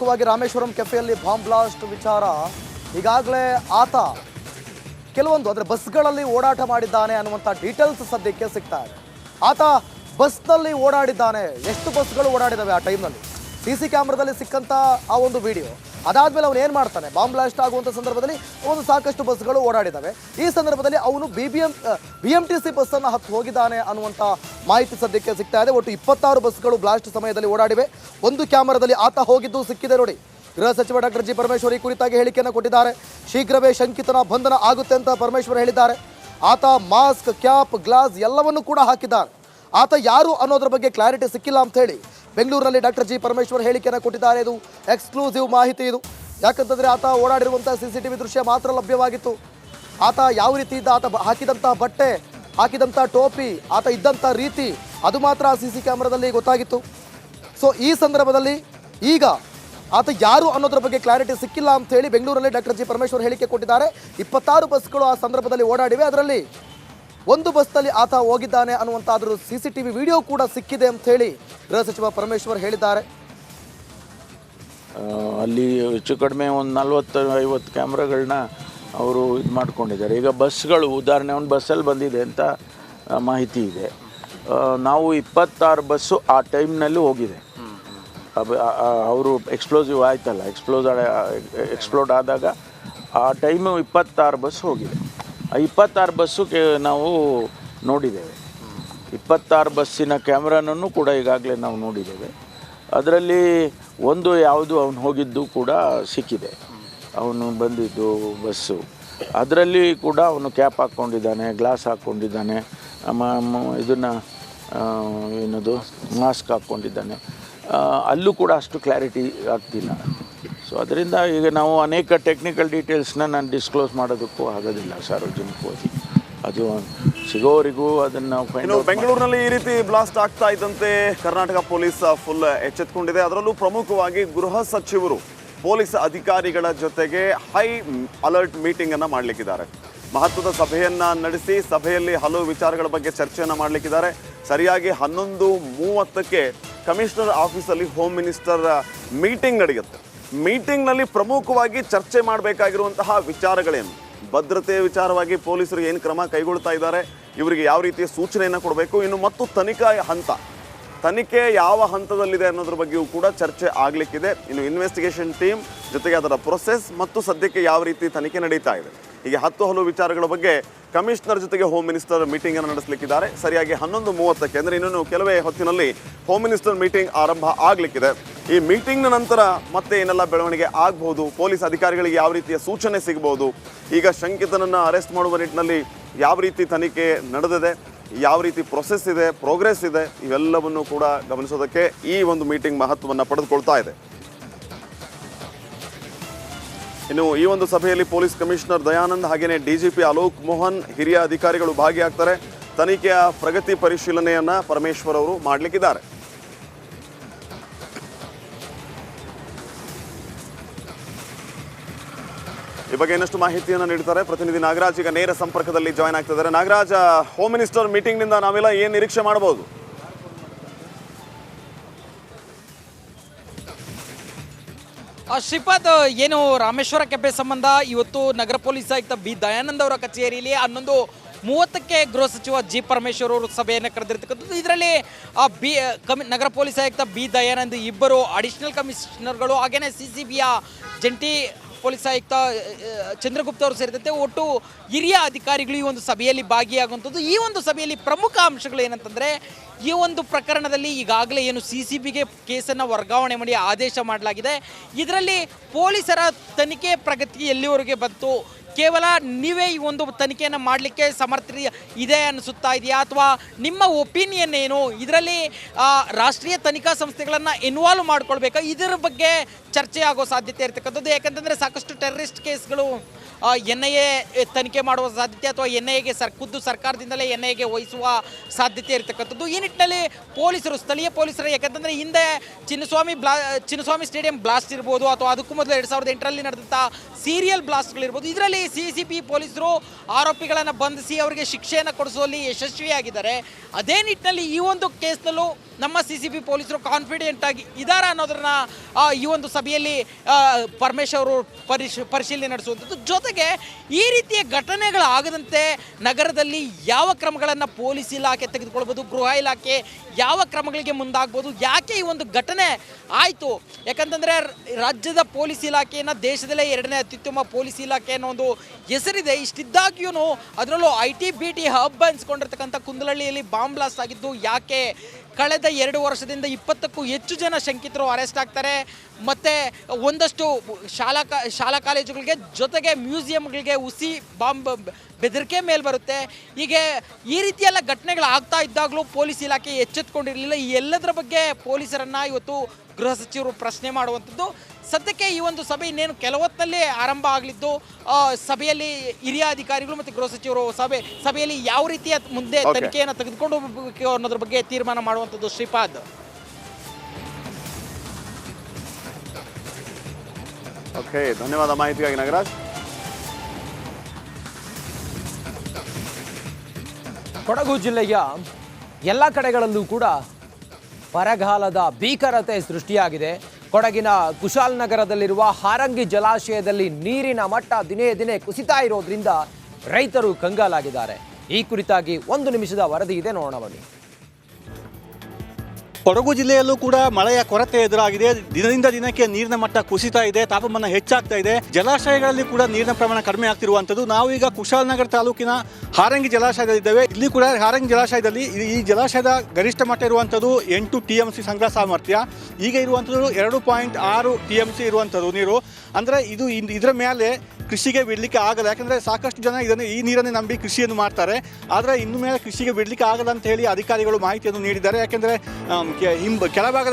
ಪ್ರಮುಖವಾಗಿ Rameswaram ಕೆಫೆಯಲ್ಲಿ bomb blast ವಿಚಾರ ಈಗಾಗಲೇ ಆತ ಕೆಲವೊಂದು ಅಂದರೆ ಬಸ್ಗಳಲ್ಲಿ ಓಡಾಟ ಮಾಡಿದ್ದಾನೆ ಅನ್ನುವಂಥ ಡೀಟೇಲ್ಸ್ ಸದ್ಯಕ್ಕೆ ಸಿಗ್ತಾ ಇದೆ. ಆತ ಬಸ್ನಲ್ಲಿ ಓಡಾಡಿದ್ದಾನೆ. ಎಷ್ಟು ಬಸ್ಗಳು ಓಡಾಡಿದ್ದಾವೆ ಆ ಟೈಮ್ನಲ್ಲಿ ಸಿ ಸಿ ಕ್ಯಾಮ್ರಾದಲ್ಲಿ ಸಿಕ್ಕಂಥ ಆ ಒಂದು ವಿಡಿಯೋ. ಅದಾದಮೇಲೆ ಅವನು ಏನು ಮಾಡ್ತಾನೆ, ಬಾಂಬ್ ಬ್ಲಾಸ್ಟ್ ಆಗುವಂಥ ಸಂದರ್ಭದಲ್ಲಿ ಒಂದು ಸಾಕಷ್ಟು ಬಸ್ಗಳು ಓಡಾಡಿದ್ದಾವೆ. ಈ ಸಂದರ್ಭದಲ್ಲಿ ಅವನು BMTC ಬಸ್ಸನ್ನು ಹತ್ತು ಹೋಗಿದ್ದಾನೆ ಅನ್ನುವಂಥ ಮಾಹಿತಿ ಸದ್ಯಕ್ಕೆ ಸಿಗ್ತಾ ಇದೆ. ಒಟ್ಟು 26 ಬಸ್ಗಳು ಬ್ಲಾಸ್ಟ್ ಸಮಯದಲ್ಲಿ ಓಡಾಡಿವೆ. ಒಂದು ಕ್ಯಾಮರಾದಲ್ಲಿ ಆತ ಹೋಗಿದ್ದು ಸಿಕ್ಕಿದೆ ನೋಡಿ. ಗೃಹ ಸಚಿವ ಡಾಕ್ಟರ್ ಜಿ ಪರಮೇಶ್ವರ್ ಈ ಕುರಿತಾಗಿ ಹೇಳಿಕೆಯನ್ನು ಕೊಟ್ಟಿದ್ದಾರೆ. ಶೀಘ್ರವೇ ಶಂಕಿತನ ಬಂಧನ ಆಗುತ್ತೆ ಅಂತ ಪರಮೇಶ್ವರ್ ಹೇಳಿದ್ದಾರೆ. ಆತ ಮಾಸ್ಕ್, ಕ್ಯಾಪ್, ಗ್ಲಾಸ್ ಎಲ್ಲವನ್ನೂ ಕೂಡ ಹಾಕಿದ್ದಾರೆ. ಆತ ಯಾರು ಅನ್ನೋದ್ರ ಬಗ್ಗೆ ಕ್ಲಾರಿಟಿ ಸಿಕ್ಕಿಲ್ಲ ಅಂತ ಹೇಳಿ ಬೆಂಗಳೂರಿನಲ್ಲಿ ಡಾಕ್ಟರ್ ಜಿ ಪರಮೇಶ್ವರ್ ಹೇಳಿಕೆಯನ್ನು ಕೊಟ್ಟಿದ್ದಾರೆ. ಇದು ಎಕ್ಸ್ಕ್ಲೂಸಿವ್ ಮಾಹಿತಿ ಇದು. ಯಾಕಂತಂದರೆ ಆತ ಓಡಾಡಿರುವಂಥ CCTV ದೃಶ್ಯ ಮಾತ್ರ ಲಭ್ಯವಾಗಿತ್ತು. ಆತ ಯಾವ ರೀತಿ ಇದ್ದ, ಆತ ಹಾಕಿದಂಥ ಬಟ್ಟೆ, ಹಾಕಿದಂಥ ಟೋಪಿ, ಆತ ಇದ್ದಂಥ ರೀತಿ ಅದು ಮಾತ್ರ ಆ CC ಕ್ಯಾಮ್ರಾದಲ್ಲಿ ಗೊತ್ತಾಗಿತ್ತು. ಸೊ ಈ ಸಂದರ್ಭದಲ್ಲಿ ಈಗ ಆತ ಯಾರು ಅನ್ನೋದ್ರ ಬಗ್ಗೆ ಕ್ಲಾರಿಟಿ ಸಿಕ್ಕಿಲ್ಲ ಅಂತ ಹೇಳಿ ಬೆಂಗಳೂರಲ್ಲಿ ಡಾಕ್ಟರ್ ಜಿ ಪರಮೇಶ್ವರ್ ಹೇಳಿಕೆ ಕೊಟ್ಟಿದ್ದಾರೆ. 26 ಬಸ್ಗಳು ಆ ಸಂದರ್ಭದಲ್ಲಿ ಓಡಾಡಿವೆ. ಅದರಲ್ಲಿ ಒಂದು ಬಸ್ನಲ್ಲಿ ಆತ ಹೋಗಿದ್ದಾನೆ ಅನ್ನುವಂಥ ಅದ್ರ CCTV ವಿಡಿಯೋ ಕೂಡ ಸಿಕ್ಕಿದೆ ಅಂತ ಹೇಳಿ ಗೃಹ ಸಚಿವ ಪರಮೇಶ್ವರ್ ಹೇಳಿದ್ದಾರೆ. ಅಲ್ಲಿ ಹೆಚ್ಚು ಕಡಿಮೆ ಒಂದು 40-50 ಕ್ಯಾಮ್ರಾಗಳನ್ನ ಅವರು ಇದು ಮಾಡ್ಕೊಂಡಿದ್ದಾರೆ. ಈಗ ಬಸ್ಗಳು ಉದಾಹರಣೆ ಒಂದು ಬಸ್ಸಲ್ಲಿ ಬಂದಿದೆ ಅಂತ ಮಾಹಿತಿ ಇದೆ. ನಾವು 26 ಬಸ್ಸು ಆ ಟೈಮ್ನಲ್ಲಿ ಹೋಗಿದೆ. ಅವರು ಎಕ್ಸ್ಪ್ಲೋಸಿವ್ ಆಯ್ತಲ್ಲ, ಎಕ್ಸ್ಪ್ಲೋಡ್ ಆದಾಗ ಆ ಟೈಮು 26 ಬಸ್ ಹೋಗಿದೆ. ಆ 26 ಬಸ್ಸು ನಾವು ನೋಡಿದ್ದೇವೆ. 26 ಬಸ್ಸಿನ ಕ್ಯಾಮ್ರಾನೂ ಕೂಡ ಈಗಾಗಲೇ ನಾವು ನೋಡಿದ್ದೇವೆ. ಅದರಲ್ಲಿ ಒಂದು ಯಾವುದು ಅವನು ಹೋಗಿದ್ದು ಕೂಡ ಸಿಕ್ಕಿದೆ. ಅವನು ಬಂದಿದ್ದು ಬಸ್ಸು ಅದರಲ್ಲಿ ಕೂಡ ಅವನು ಕ್ಯಾಪ್ ಹಾಕ್ಕೊಂಡಿದ್ದಾನೆ, ಗ್ಲಾಸ್ ಹಾಕ್ಕೊಂಡಿದ್ದಾನೆ, ಇದನ್ನು ಏನದು ಮಾಸ್ಕ್ ಹಾಕ್ಕೊಂಡಿದ್ದಾನೆ. ಅಲ್ಲೂ ಕೂಡ ಅಷ್ಟು ಕ್ಲಾರಿಟಿ ಆಗ್ತಿಲ್ಲ. ಸೊ ಅದರಿಂದ ಈಗ ನಾವು ಅನೇಕ ಟೆಕ್ನಿಕಲ್ ಡೀಟೇಲ್ಸ್ನ ನಾನು ಡಿಸ್ಕ್ಲೋಸ್ ಮಾಡೋದಕ್ಕೂ ಆಗೋದಿಲ್ಲ ಸಾರ್ವಜನಿಕವಾಗಿ. ಅದು ಸಿಗೋವರೆಗೂ ಅದನ್ನು ಬೆಂಗಳೂರಿನಲ್ಲಿ ಈ ರೀತಿ ಬ್ಲಾಸ್ಟ್ ಆಗ್ತಾ ಇದ್ದಂತೆ ಕರ್ನಾಟಕ ಪೊಲೀಸ್ ಫುಲ್ ಎಚ್ಚೆತ್ತುಕೊಂಡಿದೆ. ಅದರಲ್ಲೂ ಪ್ರಮುಖವಾಗಿ ಗೃಹ ಸಚಿವರು ಪೊಲೀಸ್ ಅಧಿಕಾರಿಗಳ ಜೊತೆಗೆ ಹೈ ಅಲರ್ಟ್ ಮೀಟಿಂಗ್ ಅನ್ನು ಮಾಡಲಿಕ್ಕಿದ್ದಾರೆ. ಮಹತ್ವದ ಸಭೆಯನ್ನ ನಡೆಸಿ ಸಭೆಯಲ್ಲಿ ಹಲವು ವಿಚಾರಗಳ ಬಗ್ಗೆ ಚರ್ಚೆಯನ್ನು ಮಾಡಲಿಕ್ಕಿದ್ದಾರೆ. ಸರಿಯಾಗಿ 11:30ಕ್ಕೆ ಕಮಿಷನರ್ ಆಫೀಸಲ್ಲಿ ಹೋಮ್ ಮಿನಿಸ್ಟರ್ ಮೀಟಿಂಗ್ ನಡೆಯುತ್ತೆ. ಮೀಟಿಂಗ್ನಲ್ಲಿ ಪ್ರಮುಖವಾಗಿ ಚರ್ಚೆ ಮಾಡಬೇಕಾಗಿರುವಂತಹ ವಿಚಾರಗಳೇನು, ಭದ್ರತೆ ವಿಚಾರವಾಗಿ ಪೊಲೀಸರು ಏನು ಕ್ರಮ ಕೈಗೊಳ್ತಾ ಇದ್ದಾರೆ, ಇವರಿಗೆ ಯಾವ ರೀತಿಯ ಸೂಚನೆಯನ್ನು ಕೊಡಬೇಕು, ಇನ್ನು ಮತ್ತು ತನಿಖೆ ಯಾವ ಹಂತದಲ್ಲಿದೆ ಅನ್ನೋದ್ರ ಬಗ್ಗೆಯೂ ಕೂಡ ಚರ್ಚೆ ಆಗಲಿಕ್ಕಿದೆ. ಇನ್ನು ಇನ್ವೆಸ್ಟಿಗೇಷನ್ ಟೀಮ್ ಜೊತೆಗೆ ಅದರ ಪ್ರೊಸೆಸ್ ಮತ್ತು ಸದ್ಯಕ್ಕೆ ಯಾವ ರೀತಿ ತನಿಖೆ ನಡೀತಾ ಇದೆ, ಹೀಗೆ ಹಲವು ವಿಚಾರಗಳ ಬಗ್ಗೆ ಕಮಿಷನರ್ ಜೊತೆಗೆ ಹೋಮ್ ಮಿನಿಸ್ಟರ್ ಮೀಟಿಂಗ್ ಅನ್ನು ನಡೆಸಲಿಕ್ಕಿದ್ದಾರೆ. ಸರಿಯಾಗಿ 11:30ಕ್ಕೆ ಅಂದರೆ ಇನ್ನೊಂದು ಕೆಲವೇ ಹೊತ್ತಿನಲ್ಲಿ ಹೋಮ್ ಮಿನಿಸ್ಟರ್ ಮೀಟಿಂಗ್ ಆರಂಭ ಆಗಲಿಕ್ಕಿದೆ. ಈ ಮೀಟಿಂಗ್ನ ನಂತರ ಮತ್ತೆ ಏನೆಲ್ಲ ಬೆಳವಣಿಗೆ ಆಗಬಹುದು, ಪೊಲೀಸ್ ಅಧಿಕಾರಿಗಳಿಗೆ ಯಾವ ರೀತಿಯ ಸೂಚನೆ ಸಿಗಬಹುದು, ಈಗ ಶಂಕಿತನನ್ನು ಅರೆಸ್ಟ್ ಮಾಡುವ ನಿಟ್ಟಿನಲ್ಲಿ ಯಾವ ರೀತಿ ತನಿಖೆ ನಡೆದಿದೆ, ಯಾವ ರೀತಿ ಪ್ರೊಸೆಸ್ ಇದೆ, ಪ್ರೋಗ್ರೆಸ್ ಇದೆ, ಇವೆಲ್ಲವನ್ನು ಕೂಡ ಗಮನಿಸೋದಕ್ಕೆ ಈ ಒಂದು ಮೀಟಿಂಗ್ ಮಹತ್ವವನ್ನು ಪಡೆದುಕೊಳ್ತಾ ಇದೆ. ಇನ್ನು ಈ ಒಂದು ಸಭೆಯಲ್ಲಿ ಪೊಲೀಸ್ ಕಮಿಷನರ್ ದಯಾನಂದ್ ಹಾಗೆಯೇ DGP ಅಲೋಕ್ ಮೋಹನ್ ಹಿರಿಯ ಅಧಿಕಾರಿಗಳು ಭಾಗಿಯಾಗ್ತಾರೆ. ತನಿಖೆಯ ಪ್ರಗತಿ ಪರಿಶೀಲನೆಯನ್ನ ಪರಮೇಶ್ವರ್ ಅವರು ಮಾಡಲಿಕ್ಕಿದ್ದಾರೆ. ಈ ಬಗ್ಗೆ ಇನ್ನಷ್ಟು ಮಾಹಿತಿಯನ್ನು ನೀಡ್ತಾರೆ ಪ್ರತಿನಿಧಿ ನಾಗರಾಜ್. ಈಗ ನೇರ ಸಂಪರ್ಕದಲ್ಲಿ ಜಾಯ್ನ್ ಆಗ್ತಿದ್ದಾರೆ. ನಾಗರಾಜ್, ಹೋಮ್ ಮಿನಿಸ್ಟರ್ ಮೀಟಿಂಗ್ನಿಂದ ನಾವೆಲ್ಲ ಏನು ನಿರೀಕ್ಷೆ ಮಾಡಬಹುದು? ಶ್ರೀಪಾದ್, ಏನು ರಾಮೇಶ್ವರ ಕೆಫೆ ಸಂಬಂಧ ಇವತ್ತು ನಗರ ಪೊಲೀಸ್ ಆಯುಕ್ತ B ದಯಾನಂದ್ ಅವರ ಕಚೇರಿಯಲ್ಲಿ 11:30ಕ್ಕೆ ಗೃಹ ಸಚಿವ ಜಿ ಪರಮೇಶ್ವರ್ ಅವರು ಸಭೆಯನ್ನು ಕರೆದಿರ್ತಕ್ಕಂಥದ್ದು. ಇದರಲ್ಲಿ ನಗರ ಪೊಲೀಸ್ ಆಯುಕ್ತ B ದಯಾನಂದ್, ಇಬ್ಬರು ಅಡಿಷನಲ್ ಕಮಿಷನರ್ಗಳು ಹಾಗೆಯೇ CCBಯ ಜಂಟಿ ಪೊಲೀಸ್ ಆಯುಕ್ತ ಚಂದ್ರಗುಪ್ತ ಅವರು ಸೇರಿದಂತೆ ಒಟ್ಟು ಹಿರಿಯ ಅಧಿಕಾರಿಗಳು ಈ ಒಂದು ಸಭೆಯಲ್ಲಿ ಭಾಗಿಯಾಗುವಂಥದ್ದು. ಈ ಒಂದು ಸಭೆಯಲ್ಲಿ ಪ್ರಮುಖ ಅಂಶಗಳು ಏನಂತಂದರೆ, ಈ ಒಂದು ಪ್ರಕರಣದಲ್ಲಿ ಈಗಾಗಲೇ ಏನು CCBಗೆ ಕೇಸನ್ನು ವರ್ಗಾವಣೆ ಮಾಡಿ ಆದೇಶ ಮಾಡಲಾಗಿದೆ. ಇದರಲ್ಲಿ ಪೊಲೀಸರ ತನಿಖೆ ಪ್ರಗತಿ ಎಲ್ಲಿವರೆಗೆ ಬಂತು, ಕೇವಲ ನೀವೇ ಈ ಒಂದು ತನಿಖೆಯನ್ನು ಮಾಡಲಿಕ್ಕೆ ಸಮರ್ಥ ಇದೆ ಅನಿಸುತ್ತಾ ಇದೆಯಾ, ಅಥವಾ ನಿಮ್ಮ ಒಪಿನಿಯನ್ ಏನು, ಇದರಲ್ಲಿ ರಾಷ್ಟ್ರೀಯ ತನಿಖಾ ಸಂಸ್ಥೆಗಳನ್ನು ಇನ್ವಾಲ್ವ್ ಮಾಡ್ಕೊಳ್ಬೇಕಾ, ಇದರ ಬಗ್ಗೆ ಚರ್ಚೆ ಆಗೋ ಸಾಧ್ಯತೆ ಇರತಕ್ಕಂಥದ್ದು. ಯಾಕಂತಂದರೆ ಸಾಕಷ್ಟು ಟೆರರಿಸ್ಟ್ ಕೇಸ್ಗಳು NIA ತನಿಖೆ ಮಾಡುವ ಸಾಧ್ಯತೆ, ಅಥವಾ NIAಗೆ ಖುದ್ದು ಸರ್ಕಾರದಿಂದಲೇ NIAಗೆ ವಹಿಸುವ ಸಾಧ್ಯತೆ ಇರತಕ್ಕಂಥದ್ದು. ಈ ನಿಟ್ಟಿನಲ್ಲಿ ಪೊಲೀಸರು, ಸ್ಥಳೀಯ ಪೊಲೀಸರು, ಯಾಕಂತಂದರೆ ಹಿಂದೆ ಚಿನ್ನಸ್ವಾಮಿ ಸ್ಟೇಡಿಯಂ ಬ್ಲಾಸ್ಟ್ ಇರ್ಬೋದು, ಅಥವಾ ಅದಕ್ಕೂ ಮೊದಲು 2008ರಲ್ಲಿ ನಡೆದಂಥ ಸೀರಿಯಲ್ ಬ್ಲಾಸ್ಟ್ಗಳಿರ್ಬೋದು, ಇದರಲ್ಲಿ CCB ಪೊಲೀಸರು ಆರೋಪಿಗಳನ್ನು ಬಂಧಿಸಿ ಅವರಿಗೆ ಶಿಕ್ಷೆಯನ್ನು ಕೊಡಿಸುವಲ್ಲಿ ಯಶಸ್ವಿಯಾಗಿದ್ದಾರೆ. ಅದೇ ನಿಟ್ಟಿನಲ್ಲಿ ಈ ಒಂದು ಕೇಸ್ನಲ್ಲೂ ನಮ್ಮ CCB ಪೊಲೀಸರು ಕಾನ್ಫಿಡೆಂಟ್ ಆಗಿ ಇದ್ದಾರಾ ಅನ್ನೋದನ್ನ ಈ ಒಂದು ಸಭೆಯಲ್ಲಿ ಪರಮೇಶ್ವರ್ ಅವರು ಪರಿಶೀಲನೆ ನಡೆಸುವಂಥದ್ದು. ಜೊತೆಗೆ ಈ ರೀತಿಯ ಘಟನೆಗಳಾಗದಂತೆ ನಗರದಲ್ಲಿ ಯಾವ ಕ್ರಮಗಳನ್ನು ಪೊಲೀಸ್ ಇಲಾಖೆ ತೆಗೆದುಕೊಳ್ಬೋದು, ಗೃಹ ಇಲಾಖೆ ಯಾವ ಕ್ರಮಗಳಿಗೆ ಮುಂದಾಗ್ಬೋದು, ಯಾಕೆ ಈ ಒಂದು ಘಟನೆ ಆಯಿತು, ಯಾಕಂತಂದರೆ ರಾಜ್ಯದ ಪೊಲೀಸ್ ಇಲಾಖೆಯನ್ನು ದೇಶದಲ್ಲೇ 2ನೇ ಅತ್ಯುತ್ತಮ ಪೊಲೀಸ್ ಇಲಾಖೆ ಅನ್ನೋ ಒಂದು ಹೆಸರಿದೆ. ಇಷ್ಟಿದ್ದಾಗ್ಯೂ ಅದರಲ್ಲೂ IT BT ಹಬ್ ಅನ್ಸ್ಕೊಂಡಿರ್ತಕ್ಕಂಥ ಕುಂದಲಹಳ್ಳಿಯಲ್ಲಿ ಬಾಂಬ್ ಬ್ಲಾಸ್ಟ್ ಆಗಿದ್ದು ಯಾಕೆ? ಕಳೆದ 2 ವರ್ಷದಿಂದ 20ಕ್ಕೂ ಹೆಚ್ಚು ಜನ ಶಂಕಿತರು ಅರೆಸ್ಟ್ ಆಗ್ತಾರೆ. ಮತ್ತು ಒಂದಷ್ಟು ಶಾಲಾ ಕಾಲೇಜುಗಳಿಗೆ ಜೊತೆಗೆ ಮ್ಯೂಸಿಯಂಗಳಿಗೆ ಹುಸಿ ಬಾಂಬ್ ಬೆದರಿಕೆ ಮೇಲೆ ಬರುತ್ತೆ. ಹೀಗೆ ಈ ರೀತಿಯೆಲ್ಲ ಘಟನೆಗಳು ಆಗ್ತಾ ಇದ್ದಾಗಲೂ ಪೊಲೀಸ್ ಇಲಾಖೆ ಎಚ್ಚೆತ್ಕೊಂಡಿರಲಿಲ್ಲ. ಈ ಎಲ್ಲದರ ಬಗ್ಗೆ ಪೊಲೀಸರನ್ನು ಇವತ್ತು ಗೃಹ ಸಚಿವರು ಪ್ರಶ್ನೆ ಮಾಡುವಂಥದ್ದು. ಸದ್ಯಕ್ಕೆ ಈ ಒಂದು ಸಭೆ ಇನ್ನೇನು ಕೆಲವೊತ್ತಲ್ಲಿ ಆರಂಭ ಆಗಲಿದ್ದು, ಸಭೆಯಲ್ಲಿ ಹಿರಿಯ ಅಧಿಕಾರಿಗಳು ಮತ್ತು ಗೃಹ ಸಚಿವರು ಸಭೆಯಲ್ಲಿ ಯಾವ ರೀತಿಯ ಮುಂದೆ ತನಿಖೆಯನ್ನು ತೆಗೆದುಕೊಂಡು ಹೋಗಬೇಕು ಅನ್ನೋದ್ರ ಬಗ್ಗೆ ತೀರ್ಮಾನ ಮಾಡುವಂಥದ್ದು. ಶ್ರೀಪಾದ್. ಓಕೆ, ಧನ್ಯವಾದ ಮಾಹಿತಿಗಾಗಿ ನಾಗರಾಜ್. ಕೊಡಗು ಜಿಲ್ಲೆಯ ಎಲ್ಲ ಕಡೆಗಳಲ್ಲೂ ಕೂಡ ಬರಗಾಲದ ಭೀಕರತೆ ಸೃಷ್ಟಿಯಾಗಿದೆ. ಕೊಡಗಿನ ಕುಶಾಲನಗರದಲ್ಲಿರುವ ಹಾರಂಗಿ ಜಲಾಶಯದಲ್ಲಿ ನೀರಿನ ಮಟ್ಟ ದಿನೇ ದಿನೇ ಕುಸಿತಾ ಇರೋದ್ರಿಂದ ರೈತರು ಕಂಗಾಲಾಗಿದ್ದಾರೆ. ಈ ಕುರಿತಾಗಿ 1 ನಿಮಿಷದ ವರದಿ ಇದೆ, ನೋಡೋಣ ಬನ್ನಿ. ಕೊಡಗು ಜಿಲ್ಲೆಯಲ್ಲೂ ಕೂಡ ಮಳೆಯ ಕೊರತೆ ಎದುರಾಗಿದೆ. ದಿನದಿಂದ ದಿನಕ್ಕೆ ನೀರಿನ ಮಟ್ಟ ಕುಸಿತಾ ಇದೆ, ತಾಪಮಾನ ಹೆಚ್ಚಾಗ್ತಾ ಇದೆ. ಜಲಾಶಯಗಳಲ್ಲಿ ಕೂಡ ನೀರಿನ ಪ್ರಮಾಣ ಕಡಿಮೆ ಆಗ್ತಿರುವಂಥದ್ದು. ನಾವು ಈಗ ಕುಶಾಲನಗರ ತಾಲೂಕಿನ ಹಾರಂಗಿ ಜಲಾಶಯದಲ್ಲಿದ್ದೇವೆ. ಇಲ್ಲಿ ಕೂಡ ಹಾರಂಗಿ ಜಲಾಶಯದಲ್ಲಿ ಈ ಜಲಾಶಯದ ಗರಿಷ್ಠ ಮಟ್ಟ ಇರುವಂಥದ್ದು 8 TMC ಸಂಗ್ರಹ ಸಾಮರ್ಥ್ಯ. ಈಗ ಇರುವಂಥದ್ದು 2.6 TMC ಇರುವಂಥದ್ದು ನೀರು. ಅಂದರೆ ಇದರ ಮೇಲೆ ಕೃಷಿಗೆ ಬಿಡಲಿಕ್ಕೆ ಆಗಲ್ಲ. ಯಾಕಂದರೆ ಸಾಕಷ್ಟು ಜನ ಈ ನೀರನ್ನೇ ನಂಬಿ ಕೃಷಿಯನ್ನು ಮಾಡ್ತಾರೆ. ಆದರೆ ಇನ್ನು ಮೇಲೆ ಕೃಷಿಗೆ ಬಿಡಲಿಕ್ಕೆ ಆಗಲ್ಲ ಅಂತ ಹೇಳಿ ಅಧಿಕಾರಿಗಳು ಮಾಹಿತಿಯನ್ನು ನೀಡಿದ್ದಾರೆ. ಯಾಕೆಂದರೆ ಕೆಳಭಾಗದ